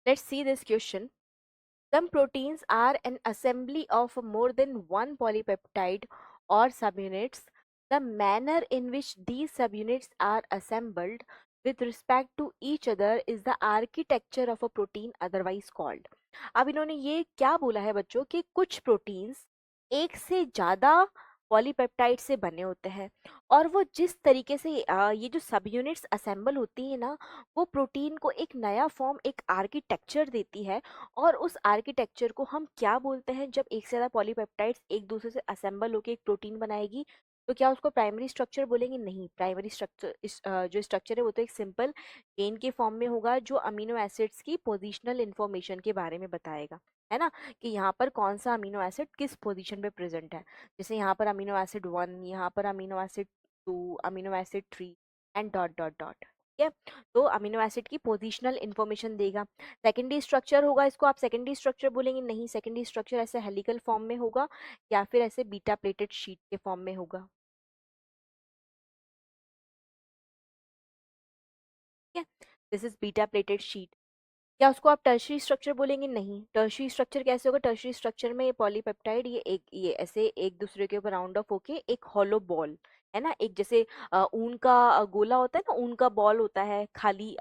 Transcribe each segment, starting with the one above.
Let's see this question. Some proteins are an assembly of more than one polypeptide or subunits. The manner in which these subunits are assembled with respect to each other is the architecture of a protein otherwise called. अब इन्होंने ये क्या बोला है बच्चों कि कुछ proteins एक से ज्यादा पॉलीपेप्टाइड से बने होते हैं और वो जिस तरीके से ये जो सब यूनिट्स असेंबल होती है ना, वो प्रोटीन को एक नया फॉर्म, एक आर्किटेक्चर देती है। और उस आर्किटेक्चर को हम क्या बोलते हैं? जब एक से ज्यादा पॉलीपेप्टाइड्स एक दूसरे से असेंबल होकर एक प्रोटीन बनाएगी तो क्या उसको प्राइमरी स्ट्रक्चर बोलेंगे? नहीं, प्राइमरी स्ट्रक्चर जो स्ट्रक्चर है वो तो एक सिंपल चेन के फॉर्म में होगा जो अमीनो एसिड्स की पोजिशनल इंफॉर्मेशन के बारे में बताएगा, है ना, कि यहाँ पर कौन सा अमीनो एसिड किस पोजीशन पे प्रेजेंट है। जैसे यहाँ पर अमीनो एसिड 1, यहाँ पर amino acid 2, amino acid 3 and dot dot dot. ठीक है, तो अमीनो एसिड की पोजीशनल इंफॉर्मेशन देगा। सेकेंडरी स्ट्रक्चर होगा, इसको आप सेकेंडरी स्ट्रक्चर बोलेंगे? नहीं, सेकेंडरी स्ट्रक्चर ऐसे हेलिकल फॉर्म में होगा या फिर ऐसे बीटा प्लेटेड शीट के फॉर्म में होगा। ठीक है, this is beta pleated sheet. क्या उसको आप टर्शरी स्ट्रक्चर बोलेंगे? नहीं। टर्शरी स्ट्रक्चर कैसे होगा? टर्शरी स्ट्रक्चर में ये पॉलीपेप्टाइड ये ऐसे एक दूसरे के ऊपर राउंड ऑफ होके एक हॉलो बॉल, है ना, एक जैसे ऊन का गोला होता है ना, ऊन का बॉल होता है, खाली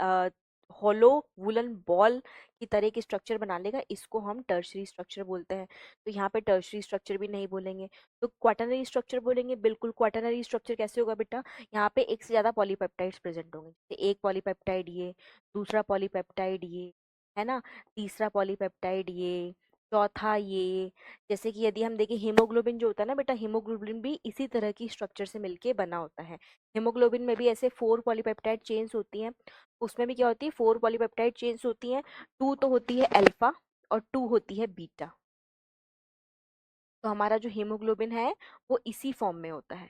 हॉलो वुलन बॉल की तरह की स्ट्रक्चर बना लेगा, इसको हम टर्शरी स्ट्रक्चर बोलते हैं। तो यहाँ पे टर्शरी स्ट्रक्चर भी नहीं बोलेंगे, तो क्वाटरनरी स्ट्रक्चर बोलेंगे। बिल्कुल, क्वाटरनरी स्ट्रक्चर कैसे होगा बेटा? यहाँ पे एक से ज्यादा पॉलीपेप्टाइड्स प्रेजेंट होंगे, जैसे एक पॉलीपेप्टाइड ये, दूसरा पॉलीपेप्टाइड ये, है ना, तीसरा पॉलीपेप्टाइड ये, चौथा ये। जैसे कि यदि हम देखें हीमोग्लोबिन जो होता है ना बेटा, हीमोग्लोबिन भी इसी तरह की स्ट्रक्चर से मिलके बना होता है। हीमोग्लोबिन में भी ऐसे 4 पॉलीपेप्टाइड चेन्स होती हैं, उसमें भी क्या होती है? 4 पॉलीपेप्टाइड चेन्स होती हैं। 2 तो होती है अल्फा और 2 होती है बीटा। तो हमारा जो हीमोग्लोबिन है वो इसी फॉर्म में होता है।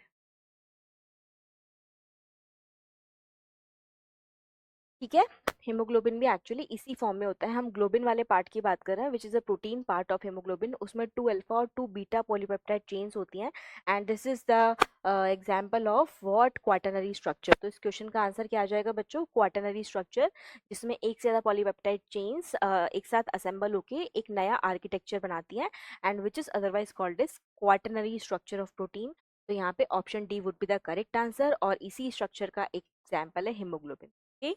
ठीक है, हीमोग्लोबिन भी एक्चुअली इसी फॉर्म में होता है। हम ग्लोबिन वाले पार्ट की बात कर रहे हैं, which is a protein part of haemoglobin. उसमें 2 अल्फा और 2 बीटा पॉलीपेप्टाइड चेन्स होती हैं। And this is the example of what quaternary structure. तो इस क्वेश्चन का आंसर क्या आ जाएगा बच्चों? क्वाटरनरी स्ट्रक्चर, जिसमें एक से ज्यादा पॉलीपेप्टाइड चेन्स एक साथ असेंबल होके एक नया आर्किटेक्चर बनाती हैं, and which is otherwise called is quaternary structure of protein. तो यहाँ पे option D would be the correct answer, और इसी स्ट्रक्चर का एक एग्जाम्पल है हीमोग्लोबिन। ओके।